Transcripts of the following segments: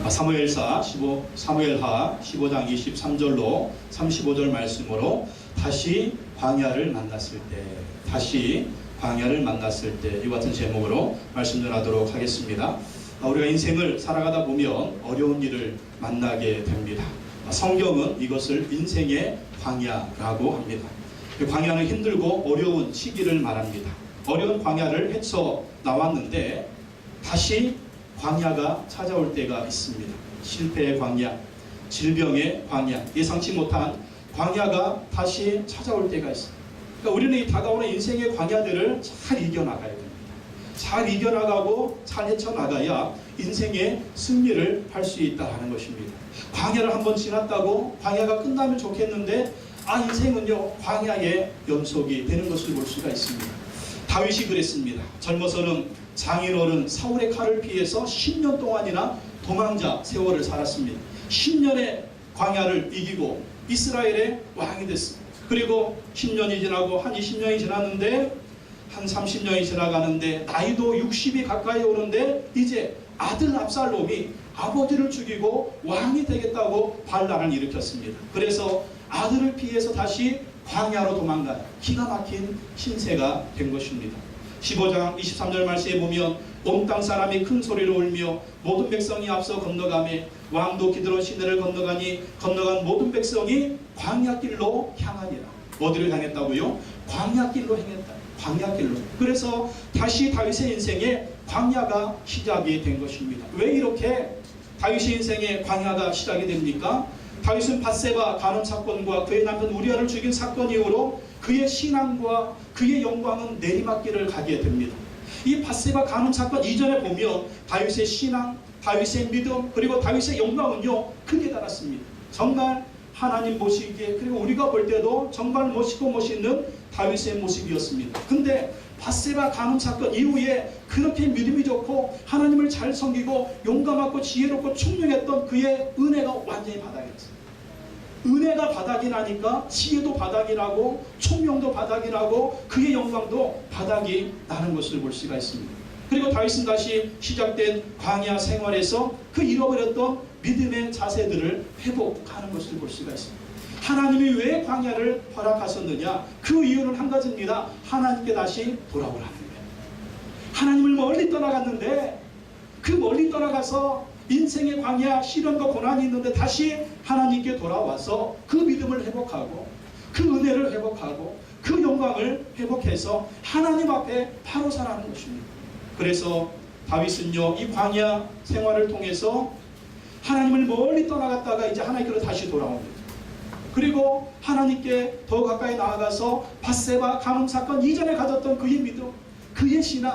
사무엘하 15장 23절로 35절 말씀으로 다시 광야를 만났을 때 이 같은 제목으로 말씀 전하도록 하겠습니다. 우리가 인생을 살아가다 보면 어려운 일을 만나게 됩니다. 성경은 이것을 인생의 광야라고 합니다. 광야는 힘들고 어려운 시기를 말합니다. 어려운 광야를 헤쳐 나왔는데 다시 광야가 찾아올 때가 있습니다. 실패의 광야, 질병의 광야, 예상치 못한 광야가 다시 찾아올 때가 있습니다. 그러니까 우리는 이 다가오는 인생의 광야들을 잘 이겨나가야 됩니다. 잘 이겨나가고 잘 헤쳐나가야 인생의 승리를 할 수 있다는 것입니다. 광야를 한번 지났다고 광야가 끝나면 좋겠는데 인생은요 광야의 연속이 되는 것을 볼 수가 있습니다. 다윗이 그랬습니다. 젊어서는 장인어른 사울의 칼을 피해서 10년 동안이나 도망자 세월을 살았습니다. 10년의 광야를 이기고 이스라엘의 왕이 됐습니다. 그리고 10년이 지나고 한 20년이 지났는데 한 30년이 지나가는데 나이도 60이 가까이 오는데 이제 아들 압살롬이 아버지를 죽이고 왕이 되겠다고 반란을 일으켰습니다. 그래서 아들을 피해서 다시 광야로 도망가요. 기가 막힌 신세가 된 것입니다. 15장 23절 말씀에 보면 온 땅 사람이 큰 소리로 울며 모든 백성이 앞서 건너가매 왕도 기드론 시내를 건너간 모든 백성이 광야길로 향하니라. 어디를 향했다고요? 광야길로 행했다. 광야길로. 그래서 다시 다윗의 인생에 광야가 시작이 된 것입니다. 왜 이렇게 다윗의 인생에 광야가 시작이 됩니까? 다윗은 밧세바 간음 사건과 그의 남편 우리아를 죽인 사건 이후로 그의 신앙과 그의 영광은 내리막길을 가게 됩니다. 이 밧세바 간음 사건 이전에 보면 다윗의 신앙, 다윗의 믿음, 그리고 다윗의 영광은요 크게 달았습니다. 정말 하나님 보시기에, 그리고 우리가 볼 때도 정말 멋있고 멋있는 다윗의 모습이었습니다. 근데 밧세바 간음 사건 이후에 그렇게 믿음이 좋고 하나님을 잘 섬기고 용감하고 지혜롭고 총명했던 그의 은혜가 완전히 바닥이 났습니다. 은혜가 바닥이 나니까 지혜도 바닥이 나고 총명도 바닥이 나고 그의 영광도 바닥이 나는 것을 볼 수가 있습니다. 그리고 다윗은 다시 시작된 광야 생활에서 그 잃어버렸던 믿음의 자세들을 회복하는 것을 볼 수가 있습니다. 하나님이 왜 광야를 허락하셨느냐? 그 이유는 한 가지입니다. 하나님께 다시 돌아오라는 거예요. 하나님을 멀리 떠나갔는데 그 멀리 떠나가서 인생의 광야, 시련과 고난이 있는데 다시 하나님께 돌아와서 그 믿음을 회복하고 그 은혜를 회복하고 그 영광을 회복해서 하나님 앞에 바로 서라는 것입니다. 그래서 다윗은요 이 광야 생활을 통해서 하나님을 멀리 떠나갔다가 이제 하나님께로 다시 돌아옵니다. 그리고 하나님께 더 가까이 나아가서 밧세바 간음 사건 이전에 가졌던 그의 믿음, 그의 신앙,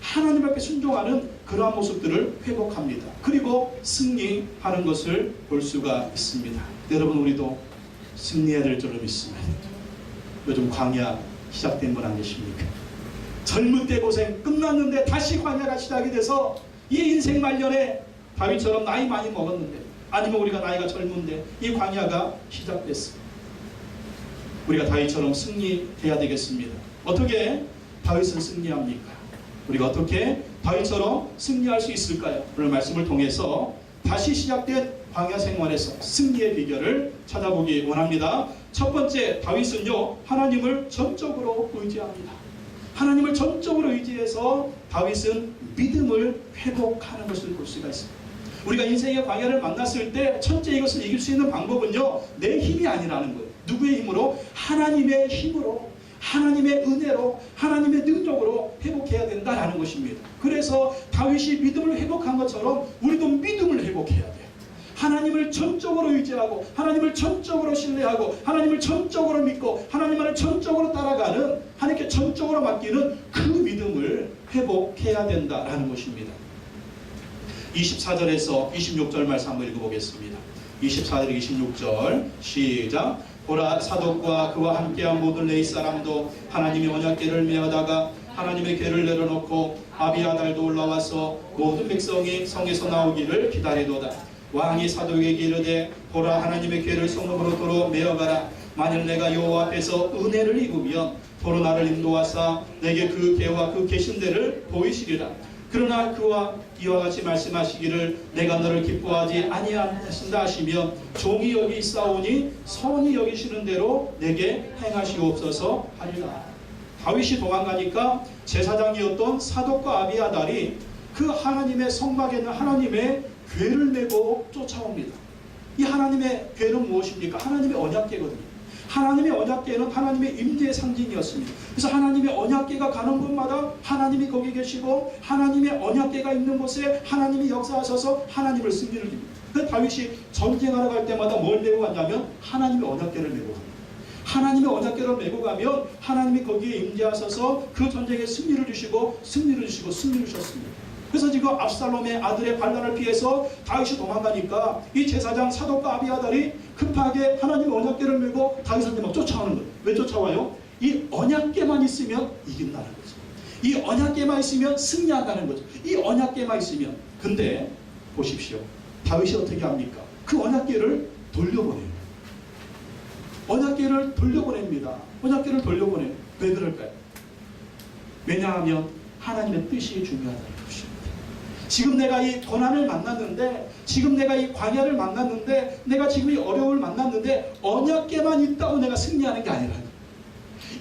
하나님 앞에 순종하는 그러한 모습들을 회복합니다. 그리고 승리하는 것을 볼 수가 있습니다. 여러분, 우리도 승리해야 될 줄로 믿습니다. 요즘 광야 시작된 분 안 계십니까? 젊을 때 고생 끝났는데 다시 광야가 시작이 돼서 이 인생 말년에 다윗처럼 나이 많이 먹었는데, 아니면 우리가 나이가 젊은데 이 광야가 시작됐습니다. 우리가 다윗처럼 승리해야 되겠습니다. 어떻게 다윗은 승리합니까? 우리가 어떻게 다윗처럼 승리할 수 있을까요? 오늘 말씀을 통해서 다시 시작된 광야 생활에서 승리의 비결을 찾아보기 원합니다. 첫 번째, 다윗은요 하나님을 전적으로 의지합니다. 하나님을 전적으로 의지해서 다윗은 믿음을 회복하는 것을 볼 수가 있습니다. 우리가 인생의 광야를 만났을 때 첫째 이것을 이길 수 있는 방법은요 내 힘이 아니라는 거예요. 누구의 힘으로? 하나님의 힘으로, 하나님의 은혜로, 하나님의 능력으로 회복해야 된다라는 것입니다. 그래서 다윗이 믿음을 회복한 것처럼 우리도 믿음을 회복해야 돼요. 하나님을 전적으로 의지하고 하나님을 전적으로 신뢰하고 하나님을 전적으로 믿고 하나님을 전적으로 따라가는, 하나님께 전적으로 맡기는 그 믿음을 회복해야 된다라는 것입니다. 24절에서 26절 말씀 한번 읽어보겠습니다. 24절 26절 시작. 보라, 사독과 그와 함께한 모든 레위 사람도 하나님의 언약궤를 메어다가 하나님의 궤를 내려놓고 아비아달도 올라와서 모든 백성이 성에서 나오기를 기다리도다. 왕이 사독에게 이르되 보라, 하나님의 궤를 성읍으로 도로 메어가라. 만일 내가 여호와 앞에서 은혜를 입으면 도로 나를 인도하사 내게 그 궤와 그 계신 데를 보이시리라. 그러나 그와 이와 같이 말씀하시기를 내가 너를 기뻐하지 아니하신다 하시며 종이 여기 있사오니 선이 여기시는 대로 내게 행하시옵소서 하리라. 다윗이 도망가니까 제사장이었던 사독과 아비아달이 그 하나님의 성막에 있는 하나님의 궤를 메고 쫓아옵니다. 이 하나님의 궤는 무엇입니까? 하나님의 언약궤거든요. 하나님의 언약궤는 하나님의 임재의 상징이었습니다. 그래서 하나님의 언약궤가 가는 곳마다 하나님이 거기 계시고 하나님의 언약궤가 있는 곳에 하나님이 역사하셔서 하나님을 승리를 줍니다. 그래서 다윗이 전쟁하러 갈 때마다 뭘 메고 갔냐면 하나님의 언약궤를 메고 갑니다. 하나님의 언약궤를 메고 가면 하나님이 거기에 임재하셔서 그 전쟁에 승리를 주시고 승리를 주셨습니다. 그래서 지금 압살롬의 아들의 반란을 피해서 다윗이 도망가니까 이 제사장 사독과 아비아달이 급하게 하나님의 언약궤를 메고 다윗한테 막 쫓아오는 거예요. 왜 쫓아와요? 이 언약궤만 있으면 이긴다는 거죠. 이 언약궤만 있으면 승리한다는 거죠. 이 언약궤만 있으면. 근데 보십시오. 다윗이 어떻게 합니까? 그 언약궤를 돌려보내요. 언약궤를 돌려보냅니다. 언약궤를 돌려보내요. 왜 그럴까요? 왜냐하면 하나님의 뜻이 중요하다는 것입니다. 지금 내가 이 고난을 만났는데, 지금 내가 이 광야를 만났는데, 내가 지금 이 어려움을 만났는데 언약궤만 있다고 내가 승리하는 게 아니라는 거예요.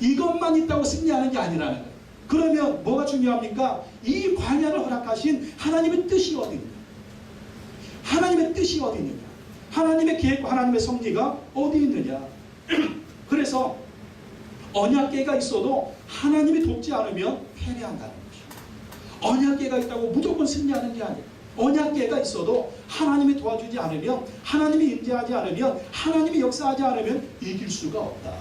이것만 있다고 승리하는 게 아니라는 거예요. 그러면 뭐가 중요합니까? 이 광야를 허락하신 하나님의 뜻이 어디 있느냐? 하나님의 뜻이 어디 있느냐? 하나님의 계획과 하나님의 섭리가 어디 있느냐? 그래서 언약궤가 있어도 하나님이 돕지 않으면 패배한다는 거죠. 언약궤가 있다고 무조건 승리하는 게 아니에요. 언약궤가 있어도 하나님이 도와주지 않으면, 하나님이 임재하지 않으면, 하나님이 역사하지 않으면 이길 수가 없다.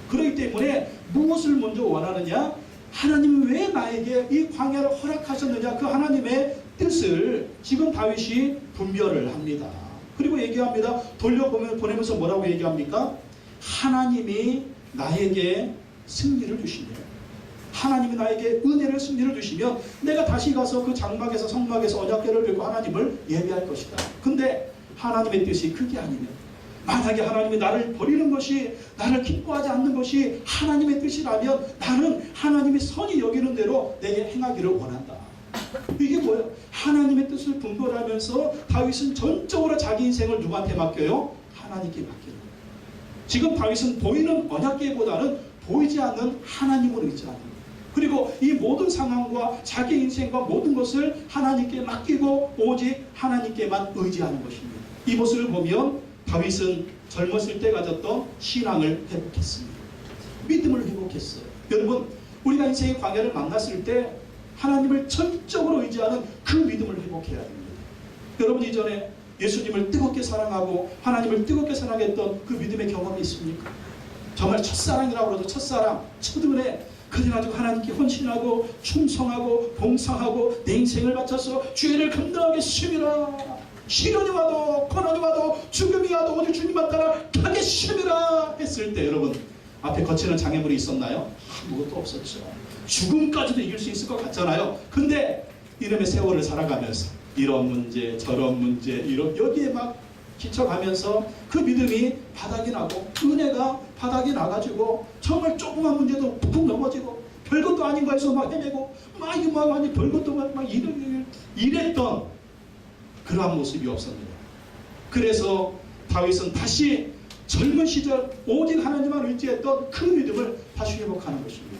그렇기 때문에 무엇을 먼저 원하느냐? 하나님이 왜 나에게 이 광야를 허락하셨느냐? 그 하나님의 뜻을 지금 다윗이 분별을 합니다. 그리고 얘기합니다. 돌려보내면서 뭐라고 얘기합니까? 하나님이 나에게 승리를 주시네요. 하나님이 나에게 은혜를 승리를 주시면 내가 다시 가서 그 장막에서 성막에서 언약궤를 들고 하나님을 예배할 것이다. 근데 하나님의 뜻이 그게 아니면, 만약에 하나님이 나를 버리는 것이, 나를 기뻐하지 않는 것이 하나님의 뜻이라면 나는 하나님이 선이 여기는 대로 내게 행하기를 원한다. 이게 뭐예요? 하나님의 뜻을 분별하면서 다윗은 전적으로 자기 인생을 누구한테 맡겨요? 하나님께 맡기는 거예요. 지금 다윗은 보이는 언약궤보다는 보이지 않는 하나님을 의지하는 거예요. 그리고 이 모든 상황과 자기 인생과 모든 것을 하나님께 맡기고 오직 하나님께만 의지하는 것입니다. 이 모습을 보면 다윗은 젊었을 때 가졌던 신앙을 회복했습니다. 믿음을 회복했어요. 여러분, 우리가 인생의 광야를 만났을 때 하나님을 전적으로 의지하는 그 믿음을 회복해야 됩니다. 여러분, 이전에 예수님을 뜨겁게 사랑하고 하나님을 뜨겁게 사랑했던 그 믿음의 경험이 있습니까? 정말 첫사랑이라고 해도 첫사랑, 첫은혜, 그래가지고 하나님께 헌신하고 충성하고 봉사하고 내 인생을 바쳐서 죄를 감당하겠습니다. 시련이 와도 고난이 와도 죽음이 와도 오직 주님만 따라 가겠습니다 했을 때 여러분, 앞에 거치는 장애물이 있었나요? 아무것도 없었죠. 죽음까지도 이길 수 있을 것 같잖아요. 근데 이름의 세월을 살아가면서 이런 문제 저런 문제 여기에 막 지쳐가면서 그 믿음이 바닥이 나고 은혜가 바닥이 나가지고 정말 조그만 문제도 푹 넘어지고 별것도 아닌 거에서 막 헤매고 막 아니 별것도 막 이랬던 그러한 모습이 없습니다. 그래서 다윗은 다시 젊은 시절 오직 하나님만 의지했던 그 믿음을 다시 회복하는 것입니다.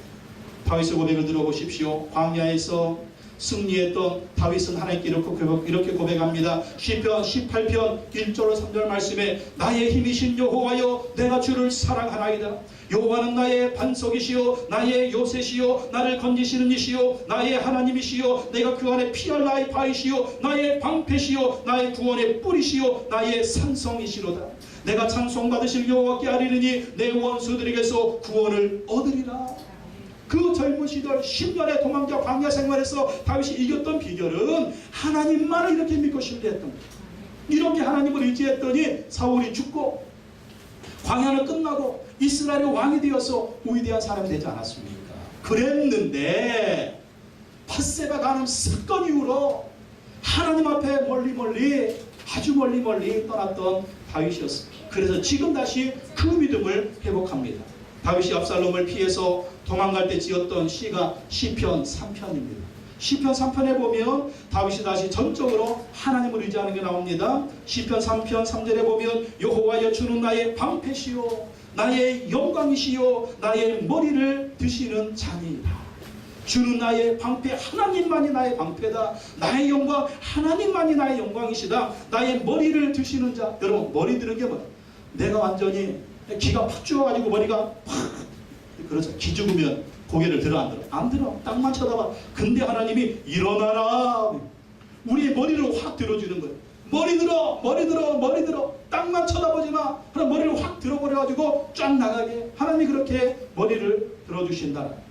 다윗의 고백을 들어보십시오. 광야에서 승리했던 다윗은 하나님께 이렇게 고백합니다. 시편 18편 1절로 3절 말씀에 나의 힘이신 여호와여 내가 주를 사랑하나이다. 여호와는 나의 반석이시요 나의 요새시요 나를 건지시는 이시요 나의 하나님이시요 내가 그 안에 피할 나의 바위시요 나의 방패시요 나의 구원의 뿌리시요 나의 산성이시로다. 내가 찬송받으실 여호와께 아뢰리니 내 원수들에게서 구원을 얻으리라. 그 젊은 시절 10년의 도망자 광야 생활에서 다윗이 이겼던 비결은 하나님만을 이렇게 믿고 신뢰했던 거예요. 이렇게 하나님을 의지했더니 사울이 죽고 광야는 끝나고 이스라엘의 왕이 되어서 위대한 사람이 되지 않았습니까? 그랬는데 밧세바 간음 사건 이후로 하나님 앞에 멀리 아주 멀리 떠났던 다윗이었습니다. 그래서 지금 다시 그 믿음을 회복합니다. 다윗이 압살롬을 피해서 도망갈 때 지었던 시가 시편 3편입니다. 시편 3편에 보면 다윗이 다시 전적으로 하나님을 의지하는 게 나옵니다. 시편 3편 3절에 보면 여호와여 주는 나의 방패시요 나의 영광이시요 나의 머리를 드시는 자니이다. 주는 나의 방패, 하나님만이 나의 방패다. 나의 영광, 하나님만이 나의 영광이시다. 나의 머리를 드시는 자. 여러분, 머리 드는 게 뭐야? 내가 완전히 기가 팍 죽어가지고 머리가 팍, 그렇죠. 기 죽으면 고개를 들어 안 들어? 안 들어. 땅만 쳐다봐. 근데 하나님이 일어나라. 우리의 머리를 확 들어주는 거예요. 머리 들어, 머리 들어, 머리 들어. 땅만 쳐다보지 마. 그럼 머리를 확 들어버려가지고 쫙 나가게. 하나님이 그렇게 머리를 들어주신다.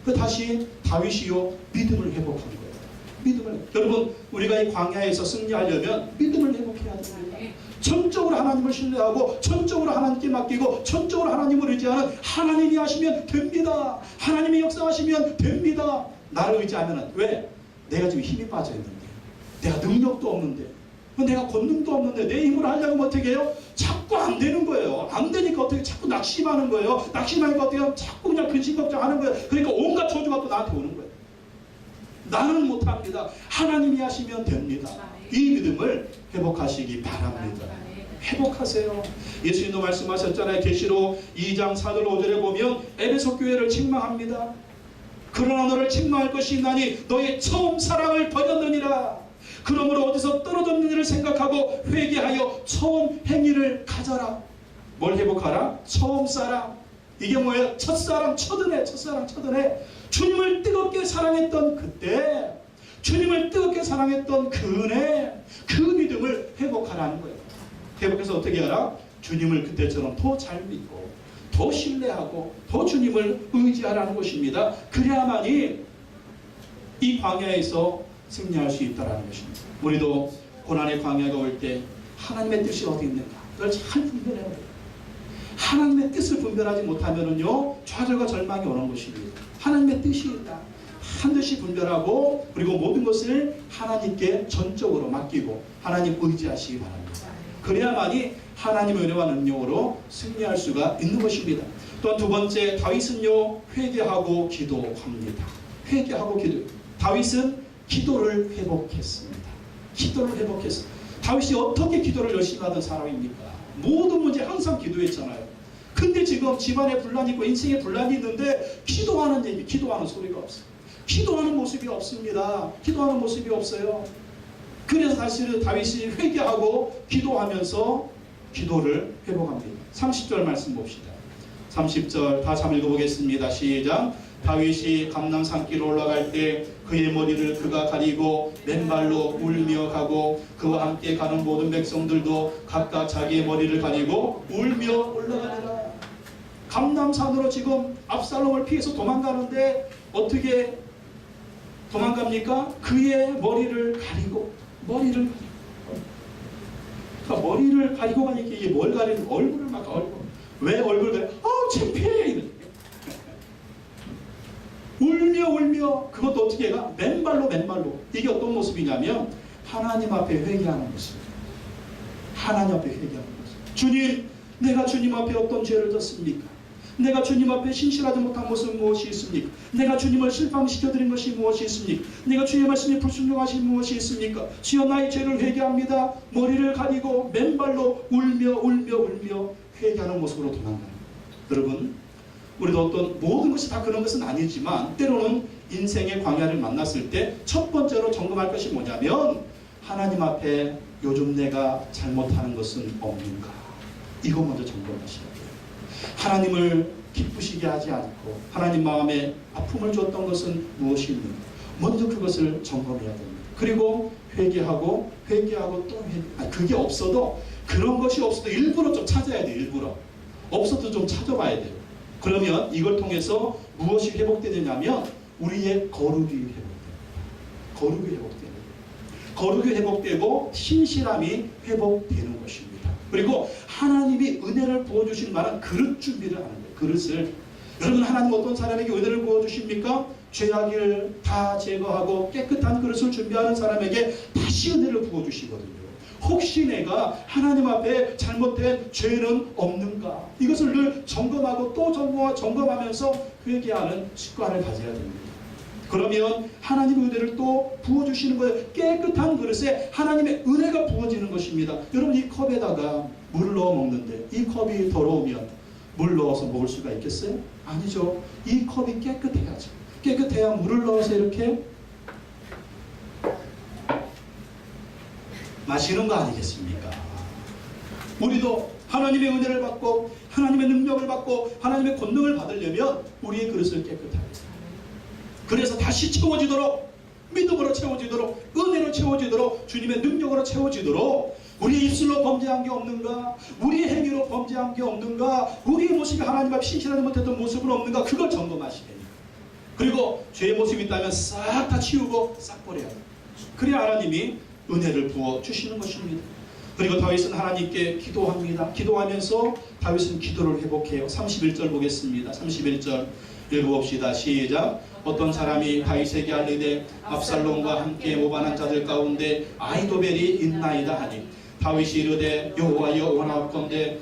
그 다시 다윗이요 믿음을 회복한 거예요. 믿음을. 여러분, 우리가 이 광야에서 승리하려면 믿음을 회복해야 됩니다. 전적으로 하나님을 신뢰하고 전적으로 하나님께 맡기고 전적으로 하나님을 의지하는, 하나님이 하시면 됩니다. 하나님이 역사하시면 됩니다. 나를 의지하면 왜? 내가 지금 힘이 빠져 있는데, 내가 능력도 없는데, 내가 권능도 없는데 내 힘으로 하려고 하면 어떻게 해요? 자꾸 안 되는 거예요. 안 되니까 어떻게 자꾸 낙심하는 거예요. 낙심하니까 어떻게 해요? 자꾸 그냥 근심걱정하는 거예요. 그러니까 온갖 저주가 또 나한테 오는 거예요. 나는 못합니다. 하나님이 하시면 됩니다. 이 믿음을 회복하시기 바랍니다. 회복하세요. 예수님도 말씀하셨잖아요. 계시록 2장 4절 5절에 보면 에베소 교회를 책망합니다. 그러나 너를 책망할 것이 있나니 너의 처음 사랑을 버렸느니라. 그러므로 어디서 떨어졌는지를 생각하고 회개하여 처음 행위를 가져라. 뭘 회복하라? 처음 사랑. 이게 뭐예요? 첫사랑, 첫은혜, 첫사랑, 첫은혜. 주님을 뜨겁게 사랑했던 그때, 주님을 뜨겁게 사랑했던 그 은혜, 그 믿음을 회복하라는 거예요. 회복해서 어떻게 하라? 주님을 그때처럼 더 잘 믿고, 더 신뢰하고, 더 주님을 의지하라는 것입니다. 그래야만이 이 광야에서 승리할 수 있다는 것입니다. 우리도 고난의 광야가 올 때 하나님의 뜻이 어디 있는가? 그걸 잘 분별해야 돼요. 하나님의 뜻을 분별하지 못하면은요, 좌절과 절망이 오는 것입니다. 하나님의 뜻이 있다. 반드시 분별하고, 그리고 모든 것을 하나님께 전적으로 맡기고 하나님 의지하시기 바랍니다. 그래야만이 하나님의 은혜와 능력으로 승리할 수가 있는 것입니다. 또한 두 번째, 다윗은요 회개하고 기도합니다. 회개하고 기도. 다윗은 기도를 회복했습니다. 기도를 회복했습니다. 다윗이 어떻게 기도를 열심히 하던 사람입니까? 모든 문제 항상 기도했잖아요. 근데 지금 집안에 분란이 있고 인생에 분란이 있는데 기도하는 얘기, 기도하는 소리가 없어요. 기도하는 모습이 없습니다. 기도하는 모습이 없어요. 그래서 사실은 다윗이 회개하고 기도하면서 기도를 회복합니다. 30절 말씀 봅시다. 30절 다시 한번 읽어보겠습니다. 시작. 다윗이 감람 산길로 올라갈 때 그의 머리를 그가 가리고 맨발로 울며 가고 그와 함께 가는 모든 백성들도 각각 자기의 머리를 가리고 울며 올라가니라. 감람산으로 지금 압살롬을 피해서 도망가는데 어떻게 도망갑니까? 그의 머리를 가리고, 머리를 가리고 가니까 이게 뭘 가리는? 얼굴을 막 얼굴. 왜 얼굴을 가려? 창피해. 울며 그것도 어떻게 해가? 맨발로. 이게 어떤 모습이냐면 하나님 앞에 회개하는 모습. 하나님 앞에 회개하는 모습. 주님, 내가 주님 앞에 어떤 죄를 졌습니까? 내가 주님 앞에 신실하지 못한 모습은 무엇이 있습니까? 내가 주님을 실망시켜드린 것이 무엇이 있습니까? 내가 주의 말씀에 불순종하신 무엇이 있습니까? 주여, 나의 죄를 회개합니다. 머리를 가리고 맨발로 울며 회개하는 모습으로 도망가는 거예요. 여러분, 우리도 어떤 모든 것이 다 그런 것은 아니지만 때로는 인생의 광야를 만났을 때 첫 번째로 점검할 것이 뭐냐면 하나님 앞에 요즘 내가 잘못하는 것은 없는가? 이거 먼저 점검하셔야 돼요. 하나님을 기쁘시게 하지 않고 하나님 마음에 아픔을 줬던 것은 무엇이 있는가? 먼저 그것을 점검해야 됩니다. 그리고 회개하고 또 회개. 그게 없어도, 그런 것이 없어도 일부러 좀 찾아야 돼요. 일부러. 없어도 좀 찾아봐야 돼요. 그러면 이걸 통해서 무엇이 회복되느냐면 우리의 거룩이 회복됩니다. 거룩이 회복됩니다. 거룩이 회복되고 신실함이 회복되는 것입니다. 그리고 하나님이 은혜를 부어주실 만한 그릇 준비를 하는 거예요. 그릇을. 여러분, 하나님 어떤 사람에게 은혜를 부어주십니까? 죄악을 다 제거하고 깨끗한 그릇을 준비하는 사람에게 다시 은혜를 부어주시거든요. 혹시 내가 하나님 앞에 잘못된 죄는 없는가? 이것을 늘 점검하고 또 점검하면서 회개하는 습관을 가져야 됩니다. 그러면 하나님의 은혜를 또 부어주시는 거예요. 깨끗한 그릇에 하나님의 은혜가 부어지는 것입니다. 여러분, 이 컵에다가 물을 넣어 먹는데 이 컵이 더러우면 물 넣어서 먹을 수가 있겠어요? 아니죠. 이 컵이 깨끗해야죠. 깨끗해야 물을 넣어서 이렇게 마시는 거 아니겠습니까? 우리도 하나님의 은혜를 받고 하나님의 능력을 받고 하나님의 권능을 받으려면 우리의 그릇을 깨끗하게, 그래서 다시 채워지도록, 믿음으로 채워지도록, 은혜로 채워지도록, 주님의 능력으로 채워지도록, 우리의 입술로 범죄한 게 없는가, 우리의 행위로 범죄한 게 없는가, 우리의 모습이 하나님 앞에 신실하지 못했던 모습은 없는가, 그걸 점검하시겠니. 그리고 죄의 모습이 있다면 싹 다 치우고 싹 버려야 돼요. 그래야 하나님이 은혜를 부어주시는 것입니다. 그리고 다윗은 하나님께 기도합니다. 기도하면서 다윗은 기도를 회복해요. 31절 보겠습니다. 31절 읽어봅시다. 시작. 어떤 사람이 다윗에게 알리되 압살롬과 함께 모반한 자들 가운데 아히도벨이 있나이다 하니 다윗이 이르되 여호와여 원하옵건대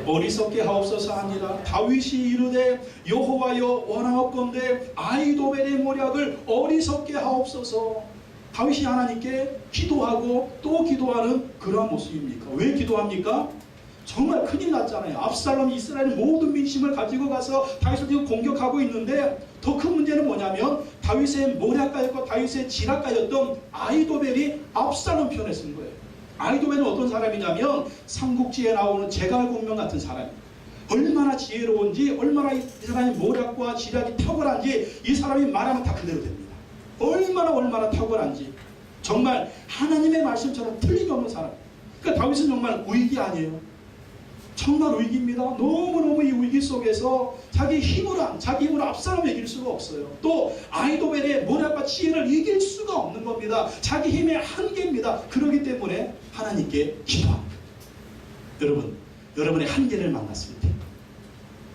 어리석게 하옵소서 하니라. 다윗이 이르되 여호와여 원하옵건대 아히도벨의 모략을 어리석게 하옵소서. 다윗이 하나님께 기도하고 또 기도하는 그러한 모습입니까? 왜 기도합니까? 정말 큰일 났잖아요. 압살롬이 이스라엘 모든 민심을 가지고 가서 다윗을 지금 공격하고 있는데, 더 큰 문제는 뭐냐면 다윗의 모략가였고 다윗의 지략가였던 아히도벨이 압살롬 편에 쓴 거예요. 아히도벨은 어떤 사람이냐면 삼국지에 나오는 제갈공명 같은 사람이에요. 얼마나 지혜로운지, 얼마나 이 사람의 모략과 지략이 탁월한지 이 사람이 말하면 다 그대로 됩니다. 얼마나 탁월한지, 정말 하나님의 말씀처럼 틀림없는 사람. 그러니까 다윗은 정말 위기 아니에요. 정말 위기입니다. 너무너무 이 위기 속에서 자기 힘으로 압살롬을 이길 수가 없어요. 또 아히도벨의 모략과 지혜를 이길 수가 없는 겁니다. 자기 힘의 한계입니다. 그렇기 때문에 하나님께 기도합니다. 여러분, 여러분의 한계를 만났을 때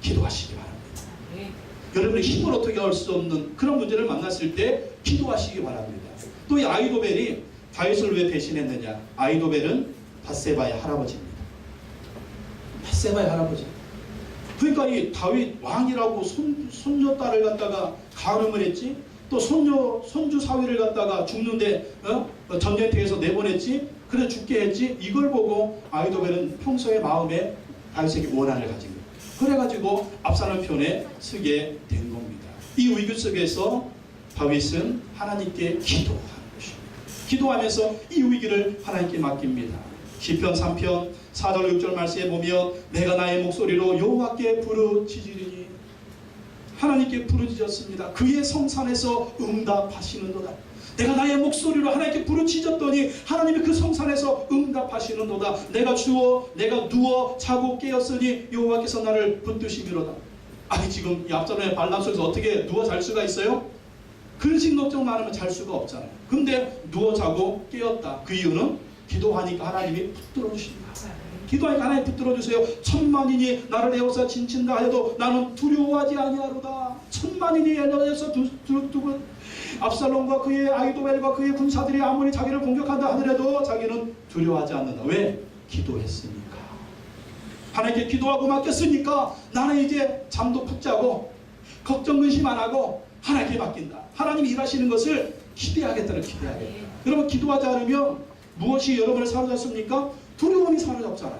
기도하시기 바랍니다. 여러분의 힘으로 어떻게 할 수 없는 그런 문제를 만났을 때 기도하시기 바랍니다. 또 이 아히도벨이 다윗을 왜 배신했느냐? 아히도벨은 밧세바의 할아버지입니다. 밧세바의 할아버지. 그러니까 이 다윗 왕이라고 손녀딸을 갖다가 가늠을 했지, 또 손주 사위를 갖다가 죽는데 전쟁터에서 내보냈지, 그래 죽게 했지. 이걸 보고 아히도벨은 평소의 마음에 다윗에게 원한을 가진 거예요. 그래가지고 압살롬 편에 서게 된 겁니다. 이 위기 속에서 다윗은 하나님께 기도하는 것입니다. 기도하면서 이 위기를 하나님께 맡깁니다. 시편 3편 4절 6절 말씀에 보면 내가 나의 목소리로 여호와께 부르짖으리니, 하나님께 부르짖었습니다. 그의 성산에서 응답하시는도다. 내가 나의 목소리로 하나님께 부르짖었더니 하나님이 그 성산에서 응답하시는도다. 내가 누워 자고 깨었으니 여호와께서 나를 붙드시미로다. 아니, 지금 이 압살롬의 반란 속에서 어떻게 누워 잘 수가 있어요? 근심 걱정 많으면 잘 수가 없잖아요. 근데 누워 자고 깨었다. 그 이유는 기도하니까 하나님이 붙들어 주십니다. 기도하니까 하나님 붙들어 주세요. 천만인이 나를 에워서 진친다 해도 나는 두려워하지 아니하로다. 천만인이 에워서 압살롬과 그의 아히도벨과 그의 군사들이 아무리 자기를 공격한다 하더라도 자기는 두려워하지 않는다. 왜? 기도했으니까. 하나님께 기도하고 맡겼으니까 나는 이제 잠도 푹 자고 걱정 근심 안 하고 하나님께 맡긴다. 하나님이 일하시는 것을 기대하겠다. 여러분, 기도하지 않으면 무엇이 여러분을 사로잡습니까? 두려움이 사로잡잖아요.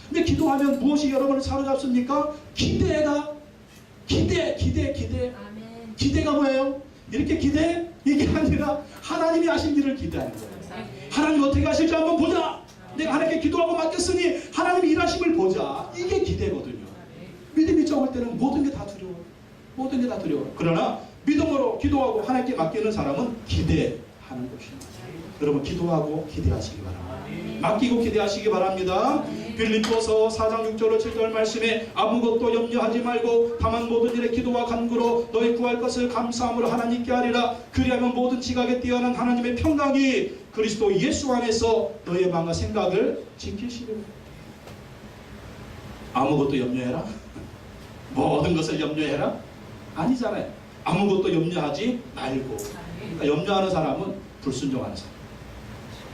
근데 기도하면 무엇이 여러분을 사로잡습니까? 기대가. 기대가 뭐예요? 이렇게 기대? 이게 아니라 하나님이 하신 일을 기대하는 거예요. 하나님 어떻게 하실지 한번 보자. 내가 하나님께 기도하고 맡겼으니 하나님이 일하심을 보자. 이게 기대거든요. 믿음이 적을 때는 모든 게 다 두려워요. 모든 게 다 두려워요. 그러나 믿음으로 기도하고 하나님께 맡기는 사람은 기대하는 것입니다. 여러분, 기도하고 기대하시기 바랍니다. 맡기고 기대하시기 바랍니다. 빌립보서 4장 6절로 7절 말씀에 아무것도 염려하지 말고 다만 모든 일에 기도와 간구로 너희 구할 것을 감사함으로 하나님께 하리라. 그리하면 모든 지각에 뛰어난 하나님의 평강이 그리스도 예수 안에서 너희의 마음과 생각을 지키시리라. 아무것도 염려해라? 모든 것을 염려해라? 아니잖아요. 아무것도 염려하지 말고. 그러니까 염려하는 사람은 불순종하는 사람.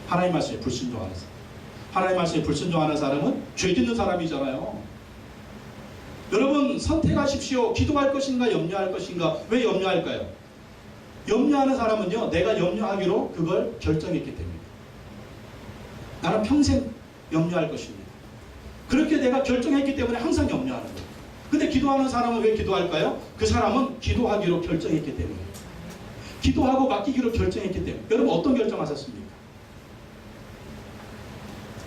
하나님 말씀에 불순종하는 사람. 하나님 말씀에 불순종하는 사람은 죄 짓는 사람이잖아요. 여러분, 선택하십시오. 기도할 것인가 염려할 것인가. 왜 염려할까요? 염려하는 사람은요, 내가 염려하기로 그걸 결정했기 때문에 나는 평생 염려할 것입니다. 그렇게 내가 결정했기 때문에 항상 염려하는 거예요. 근데 기도하는 사람은 왜 기도할까요? 그 사람은 기도하기로 결정했기 때문에, 기도하고 맡기기로 결정했기 때문에. 여러분 어떤 결정하셨습니까?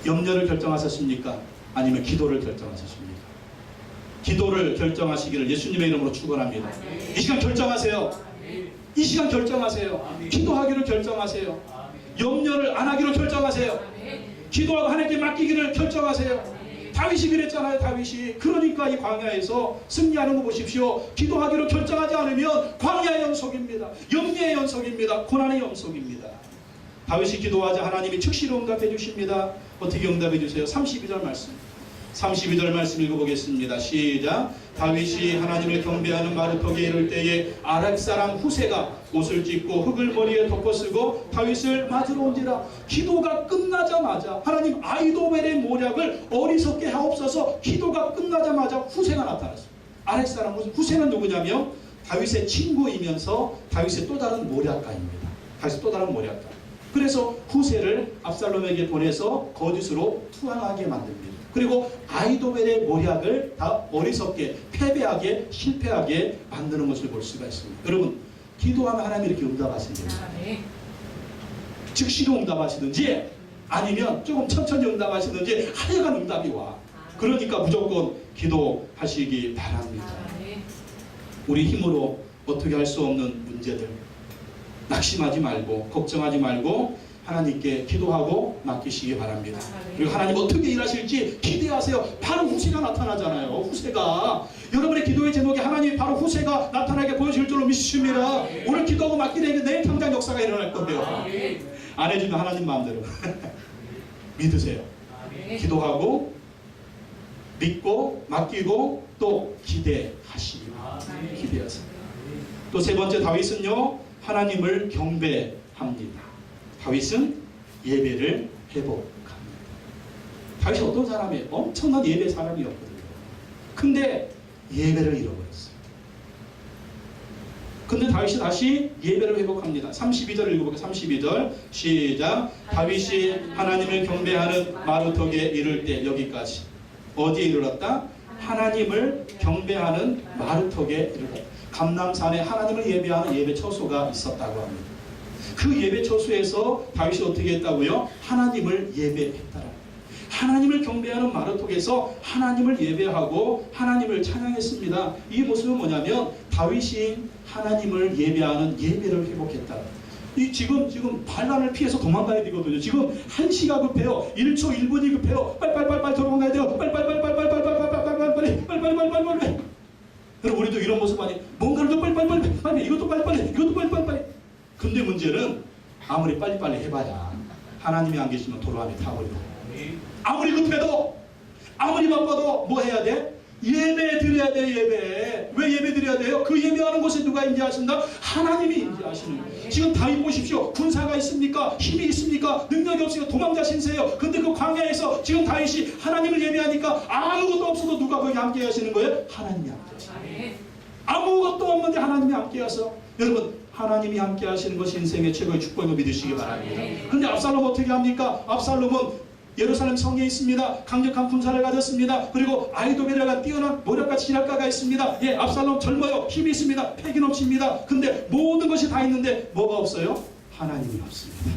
염려를 결정하셨습니까? 아니면 기도를 결정하셨습니까? 기도를 결정하시기를 예수님의 이름으로 축원합니다. 이 시간 결정하세요. 이 시간 결정하세요. 기도하기로 결정하세요. 염려를 안 하기로 결정하세요. 기도하고 하나님께 맡기기를 결정하세요. 다윗이 그랬잖아요. 다윗이. 그러니까 이 광야에서 승리하는 거 보십시오. 기도하기로 결정하지 않으면 광야의 연속입니다. 염려의 연속입니다. 고난의 연속입니다. 다윗이 기도하자 하나님이 즉시로 응답해 주십니다. 어떻게 응답해 주세요? 32절 말씀. 32절 말씀 읽어보겠습니다. 시작. 다윗이 하나님을 경배하는 마루턱에 이를 때에 아락 사람 후세가 옷을 찢고 흙을 머리에 덮어쓰고 다윗을 맞으러 온지라. 기도가 끝나자마자 하나님 아이도벨의 모략을 어리석게 하옵소서. 기도가 끝나자마자 후세가 나타났습니다. 아락 사람 후세는 누구냐면 다윗의 친구이면서 다윗의 또 다른 모략가입니다. 다윗의 또 다른 모략가. 그래서 후세를 압살롬에게 보내서 거짓으로 투항하게 만듭니다. 그리고 아이도벨의 모략을 다 어리석게 패배하게 실패하게 만드는 것을 볼 수가 있습니다. 여러분 기도하면 하나님이 이렇게 응답하시는지 즉시로 응답하시든지 아니면 조금 천천히 응답하시든지 하여간 응답이 와. 그러니까 무조건 기도하시기 바랍니다. 우리 힘으로 어떻게 할 수 없는 문제들 낙심하지 말고 걱정하지 말고 하나님께 기도하고 맡기시기 바랍니다. 그리고 하나님 어떻게 일하실지 기대하세요. 바로 후세가 나타나잖아요. 후세가 여러분의 기도의 제목이 하나님이 바로 후세가 나타나게 보여줄 줄로 믿습니다. 오늘 기도하고 맡기는 내일 당장 역사가 일어날 거예요. 안 해주면 하나님 마음대로 믿으세요. 기도하고 믿고 맡기고 또 기대하시기 바랍니다. 기대하세요. 또 세 번째 다윗은요 하나님을 경배합니다. 다윗은 예배를 회복합니다. 다윗이 어떤 사람이에요? 엄청난 예배 사람이었거든요. 근데 예배를 잃어버렸어요. 근데 다윗이 다시 예배를 회복합니다. 32절 읽어볼게요. 32절 시작. 다윗이 하나님을 경배하는 마루턱에 이를 때 여기까지. 어디에 이르렀다? 하나님을 경배하는 마루턱에 이르렀다. 감람산에 하나님을 예배하는 예배 처소가 있었다고 합니다. 그 예배 처소에서 다윗이 어떻게 했다고요? 하나님을 예배했다. 하나님을 경배하는 마루턱에서 하나님을 예배하고 하나님을 찬양했습니다. 이 모습은 뭐냐면 다윗이 하나님을 예배하는 예배를 회복했다. 이 지금 반란을 피해서 도망가야 되거든요. 지금 1시가 급해요. 1초 1분이 급해요. 빨리 도망가야 돼요. 빨리 여러분 우리도 이런 모습 아니 뭔가를 좀 빨리 이것도 빨리 이것도 빨리. 근데 문제는 아무리 빨리빨리 해봐야 하나님이 안 계시면 도로 안에 타버리고 아무리 급해도 아무리 바빠도 뭐 해야 돼? 예배 드려야 돼. 예배. 왜 예배 드려야 돼요? 그 예배하는 곳에 누가 임재하신다? 하나님이 임재하시는 거예요. 지금 다윗 보십시오. 군사가 있습니까? 힘이 있습니까? 능력이 없으니까 도망자 신세요. 근데 그 광야에서 지금 다윗이 하나님을 예배하니까 아무것도 없어도 누가 거기 함께 하시는 거예요? 하나님이 함께 하시는 거예요. 아무것도 없는데 하나님이 함께 하셔서 여러분 하나님이 함께 하시는 것이 인생의 최고의 축복임을 믿으시기 바랍니다. 근데 압살롬 어떻게 합니까? 압살롬은 예루살렘 성에 있습니다. 강력한 군사를 가졌습니다. 그리고 아이도벨에가 뛰어난 모략가 진압가가 있습니다. 예, 압살롬 젊어요. 힘이 있습니다. 패기 넘칩니다. 근데 모든 것이 다 있는데 뭐가 없어요? 하나님이 없습니다.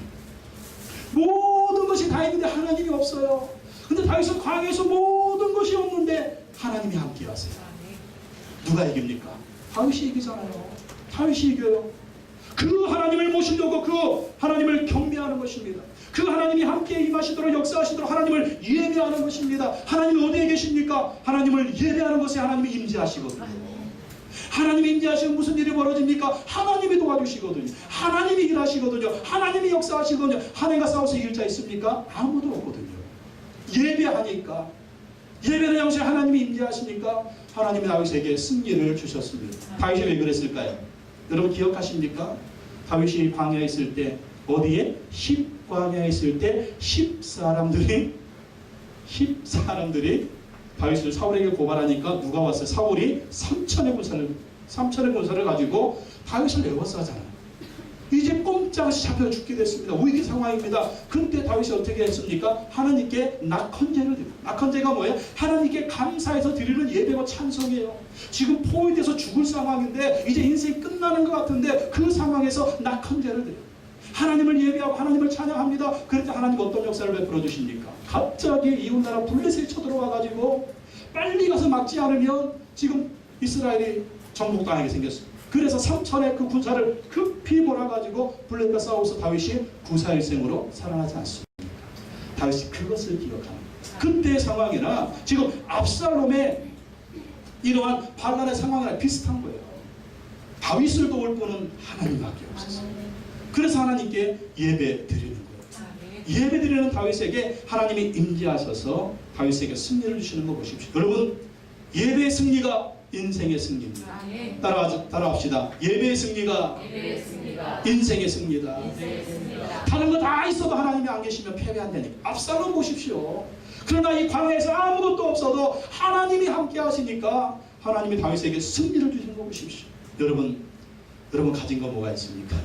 모든 것이 다 있는데 하나님이 없어요. 근데 다윗은 광야에서 모든 것이 없는데 하나님이 함께 하세요. 누가 이깁니까? 다윗이 이기잖아요. 다윗이 이겨요. 그 하나님을 모시려고 그 하나님을 경배하는 것입니다. 그 하나님이 함께 임하시도록 역사하시도록 하나님을 예배하는 것입니다. 하나님이 어디에 계십니까? 하나님을 예배하는 것에 하나님이 임재하시거든요. 하나님이 임재하시면 무슨 일이 벌어집니까? 하나님이 도와주시거든요. 하나님이 일하시거든요. 하나님이 역사하시거든요. 하나님과 싸워서 이길 자 있습니까? 아무도 없거든요. 예배하니까 예배는 양식에 하나님이 임재하시니까 하나님이 다윗에게 승리를 주셨습니다. 다윗이 왜 그랬을까요? 여러분 기억하십니까? 다윗이 광야에 있을 때 어디에? 광야에 있을 때 10사람들이 다윗을 사울에게 고발하니까 누가 왔어요? 사울이 3천의 군사를 가지고 다윗을 애워싸잖아요. 이제 꼼짝없이 잡혀 죽게 됐습니다. 위기 상황입니다. 그때 다윗이 어떻게 했습니까? 하나님께 낙헌제를 드립니다. 낙헌제가 뭐예요? 하나님께 감사해서 드리는 예배와 찬송이에요. 지금 포위돼서 죽을 상황인데 이제 인생이 끝나는 것 같은데 그 상황에서 낙헌제를 드려요. 하나님을 예배하고 하나님을 찬양합니다. 그럴 때 하나님 어떤 역사를 베풀어 주십니까? 갑자기 이웃나라 블레셋이 쳐들어와 가지고 빨리 가서 막지 않으면 지금 이스라엘이 정복당하게 생겼습니다. 그래서 3천의 그 군사를 급히 몰아가지고 블레셋과 싸워서 다윗이 구사일생으로 살아나지 않습니까? 다윗이 그것을 기억합니다. 그때의 상황이나 지금 압살롬의 이러한 반란의 상황이랑 비슷한 거예요. 다윗을 도울 분은 하나님밖에 없었어요. 그래서 하나님께 예배 드리는 거예요. 예배 드리는 다윗에게 하나님이 임재하셔서 다윗에게 승리를 주시는 거 보십시오. 여러분, 예배의 승리가 인생의 승리입니다. 따라합시다. 예배의 승리가 인생의 승리다. 다른 거 다 있어도 하나님이 안 계시면 패배한다니까. 압살롬 보십시오. 그러나 이 광야에서 아무것도 없어도 하나님이 함께 하시니까 하나님이 다윗에게 승리를 주시는 거 보십시오. 여러분 가진 거 뭐가 있습니까?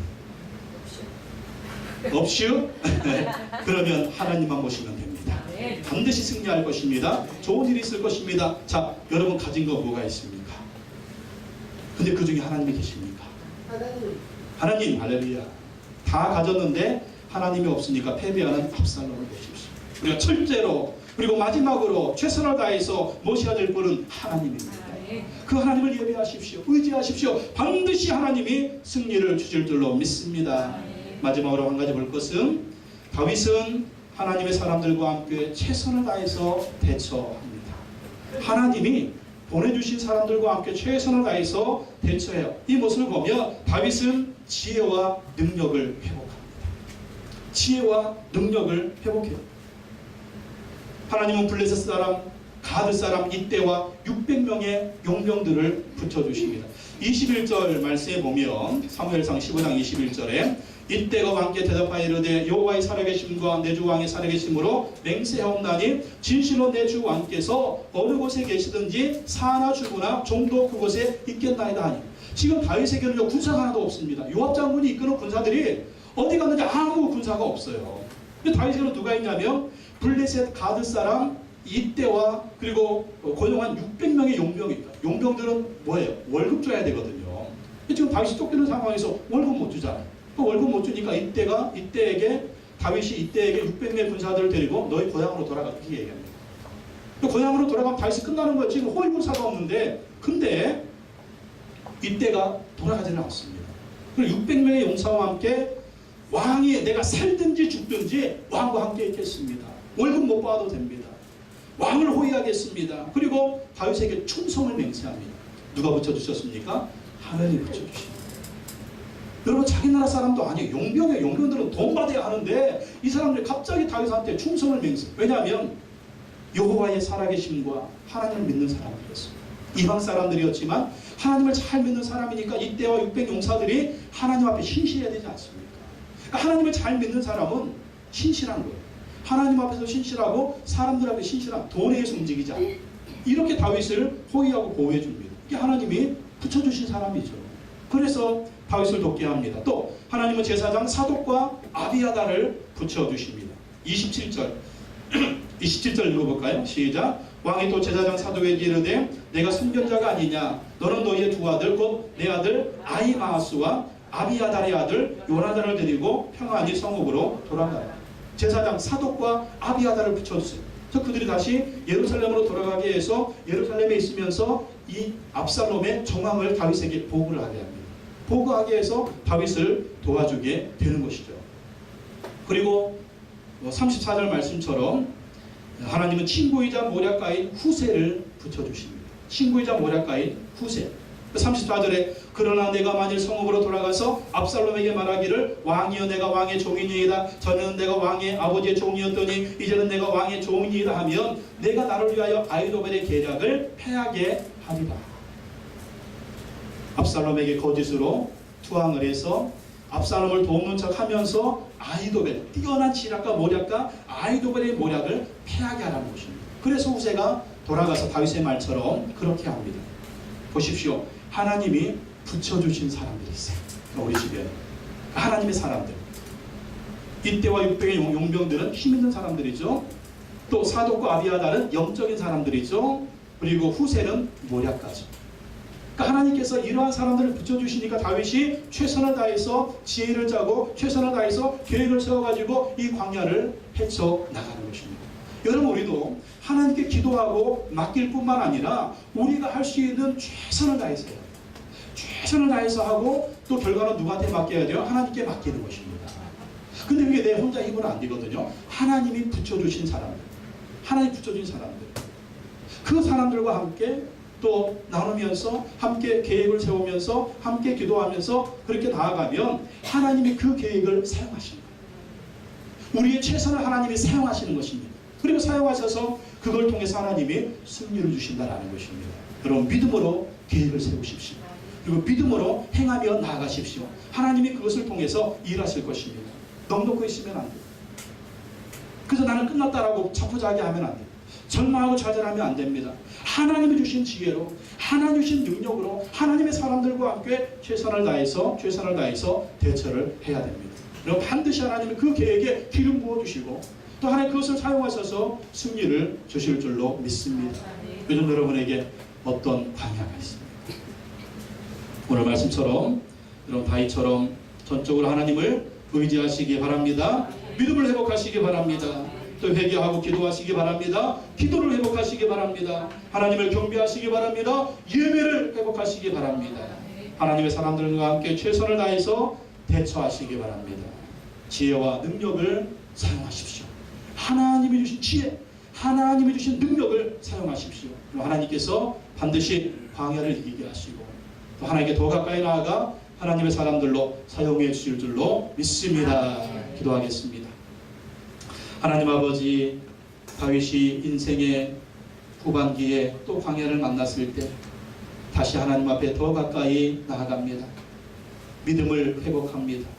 없슈? 네. 그러면 하나님만 보시면 됩니다. 반드시 승리할 것입니다. 좋은 일이 있을 것입니다. 자, 여러분 가진 거 뭐가 있습니까? 근데 그 중에 하나님이 계십니까? 하나님, 할렐루야. 다 가졌는데 하나님이 없으니까 패배하는 압살롬을 보십시오. 우리가 철제로 그리고 마지막으로 최선을 다해서 모셔야 될 분은 하나님입니다. 그 하나님을 예배하십시오. 의지하십시오. 반드시 하나님이 승리를 주실 줄로 믿습니다. 마지막으로 한 가지 볼 것은 다윗은 하나님의 사람들과 함께 최선을 다해서 대처합니다. 하나님이 보내주신 사람들과 함께 최선을 다해서 대처해요. 이 모습을 보면 다윗은 지혜와 능력을 회복합니다. 지혜와 능력을 회복해요. 하나님은 블레셋 사람, 가드 사람 이때와 600명의 용병들을 붙여주십니다. 21절 말씀에 보면 사무엘상 15장 21절에 이때가 왕께 대답하여 이르되 여호와의 살아계심과 내 주 왕의 살아계심으로 맹세하옵나니 진실로 내 주 왕께서 어느 곳에 계시든지 사나 죽으나 종도 그곳에 있겠나이다 하니. 지금 다윗에게는 군사가 하나도 없습니다. 요압 장군이 이끄는 군사들이 어디 갔는지 아무 군사가 없어요. 근데 다윗에게는 누가 있냐면 블레셋 가드 사람 이때와 그리고 고용한 600명의 용병입니다. 용병들은 뭐예요? 월급 줘야 되거든요. 지금 다윗이 쫓기는 상황에서 월급 못 주잖아요. 월급 못 주니까 다윗이 이때에게 600명의 군사들을 데리고 너희 고향으로 돌아가 그렇게 얘기합니다. 고향으로 돌아가면 다윗이 끝나는 거예요. 지금 호위군사가 없는데 근데 이때가 돌아가지는 않습니다. 그리고 600명의 용사와 함께 왕이 내가 살든지 죽든지 왕과 함께 있겠습니다. 월급 못 받아도 됩니다. 왕을 호위하겠습니다. 그리고 다윗에게 충성을 맹세합니다. 누가 붙여주셨습니까? 하나님이 붙여주십니다. 여러분 자기 나라 사람도 아니에요. 용병들은 돈 받아야 하는데 이 사람들이 갑자기 다윗한테 충성을 맹세. 왜냐하면 여호와의 살아계심과 하나님을 믿는 사람들이었습니다. 이방 사람들이었지만 하나님을 잘 믿는 사람이니까 이때와 600 용사들이 하나님 앞에 신실해야 되지 않습니까? 그러니까 하나님을 잘 믿는 사람은 신실한 거예요. 하나님 앞에서 신실하고 사람들 앞에 신실한 돈에 의해서 움직이지 않아요. 이렇게 다윗을 호위하고 보호해 줍니다. 이게 하나님이 붙여주신 사람이죠. 그래서 다윗을 돕게 합니다. 또 하나님은 제사장 사독과 아비아다를 붙여주십니다. 27절 27절 읽어볼까요? 시작. 왕이 또 제사장 사독에게 이르되 내가 선견자가 아니냐 너는 너희의 두 아들 곧 내 아들 아히마아스와 아비아달의 아들 요나단을 데리고 평안히 성읍으로 돌아가라. 제사장 사독과 아비아달을 붙여주세요. 그래서 그들이 다시 예루살렘으로 돌아가게 해서 예루살렘에 있으면서 이 압살롬의 정황을 다윗에게 보고를 하게 합니다. 보고하게 해서 다윗을 도와주게 되는 것이죠. 그리고 34절 말씀처럼 하나님은 친구이자 모략가인 후세를 붙여주십니다. 친구이자 모략가인 후세. 34절에 그러나 내가 만일 성읍으로 돌아가서 압살롬에게 말하기를 왕이여 내가 왕의 종이니이다. 전에는 내가 왕의 아버지의 종이었더니 이제는 내가 왕의 종이니이다 하면 내가 나를 위하여 아히도벨의 계략을 패하게 하리라. 압살롬에게 거짓으로 투항을 해서 압살롬을 돕는 척 하면서 아히도벨, 뛰어난 지략가 모략가 아히도벨의 모략을 패하게 하라는 것입니다. 그래서 후세가 돌아가서 다윗의 말처럼 그렇게 합니다. 보십시오. 하나님이 붙여주신 사람들이 있어요. 우리 집에 하나님의 사람들. 이때와 육병의 용병들은 힘 있는 사람들이죠. 또 사독과 아비아달은 영적인 사람들이죠. 그리고 후세는 모략가죠. 그러니까 하나님께서 이러한 사람들을 붙여주시니까 다윗이 최선을 다해서 지혜를 짜고 최선을 다해서 계획을 세워가지고 이 광야를 헤쳐나가는 것입니다. 여러분, 우리도 하나님께 기도하고 맡길 뿐만 아니라 우리가 할 수 있는 최선을 다해서 해요. 최선을 다해서 하고 또 결과는 누구한테 맡겨야 돼요? 하나님께 맡기는 것입니다. 근데 그게 내 혼자 힘으로 안 되거든요. 하나님이 붙여주신 사람들, 하나님 붙여주신 사람들, 그 사람들과 함께 또 나누면서 함께 계획을 세우면서 함께 기도하면서 그렇게 나아가면 하나님이 그 계획을 사용하십니다. 우리의 최선을 하나님이 사용하시는 것입니다. 그리고 사용하셔서 그걸 통해서 하나님이 승리를 주신다라는 것입니다. 여러분, 믿음으로 계획을 세우십시오. 그리고 믿음으로 행하며 나아가십시오. 하나님이 그것을 통해서 일하실 것입니다. 넉넉히 있으면 안 돼요. 그래서 나는 끝났다라고 자포자기하면 안 돼요. 절망하고 좌절하면 안 됩니다. 하나님이 주신 지혜로, 하나님 주신 능력으로 하나님의 사람들과 함께 최선을 다해서 대처를 해야 됩니다. 그리고 반드시 하나님이 그 계획에 기름 부어주시고 또 하나님 그것을 사용하셔서 승리를 주실 줄로 믿습니다. 요즘 여러분에게 어떤 광야가 있습니까? 오늘 말씀처럼 여러분 다윗처럼 전적으로 하나님을 의지하시기 바랍니다. 믿음을 회복하시기 바랍니다. 또 회개하고 기도하시기 바랍니다. 기도를 회복하시기 바랍니다. 하나님을 경배하시기 바랍니다. 예배를 회복하시기 바랍니다. 하나님의 사람들과 함께 최선을 다해서 대처하시기 바랍니다. 지혜와 능력을 사용하십시오. 하나님이 주신 지혜, 하나님이 주신 능력을 사용하십시오. 그리고 하나님께서 반드시 광야를 이기게 하시고 또 하나님께 더 가까이 나아가 하나님의 사람들로 사용해 주실 줄로 믿습니다. 기도하겠습니다. 하나님 아버지, 다윗이 인생의 후반기에 또 광야를 만났을 때 다시 하나님 앞에 더 가까이 나아갑니다. 믿음을 회복합니다.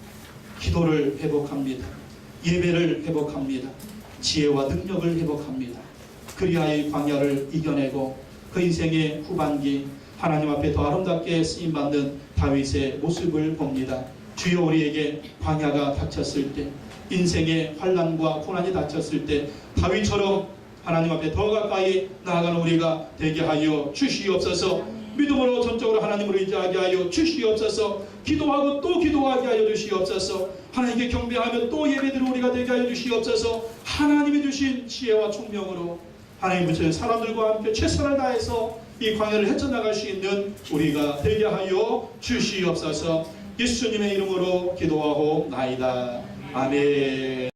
기도를 회복합니다. 예배를 회복합니다. 지혜와 능력을 회복합니다. 그리하여 이 광야를 이겨내고 그 인생의 후반기 하나님 앞에 더 아름답게 쓰임받는 다윗의 모습을 봅니다. 주여, 우리에게 광야가 닥쳤을 때, 인생의 환난과 고난이 닥쳤을 때 다윗처럼 하나님 앞에 더 가까이 나아가는 우리가 되게 하여 주시옵소서. 믿음으로 전적으로 하나님을 의지하게 하여 주시옵소서. 기도하고 또 기도하게 하여 주시옵소서. 하나님께 경배하며 또 예배드리는 우리가 되게 하여 주시옵소서. 하나님이 주신 지혜와 총명으로 하나님 붙여진 사람들과 함께 최선을 다해서 이 광야를 헤쳐나갈 수 있는 우리가 되게 하여 주시옵소서. 예수님의 이름으로 기도하옵나이다. 아멘.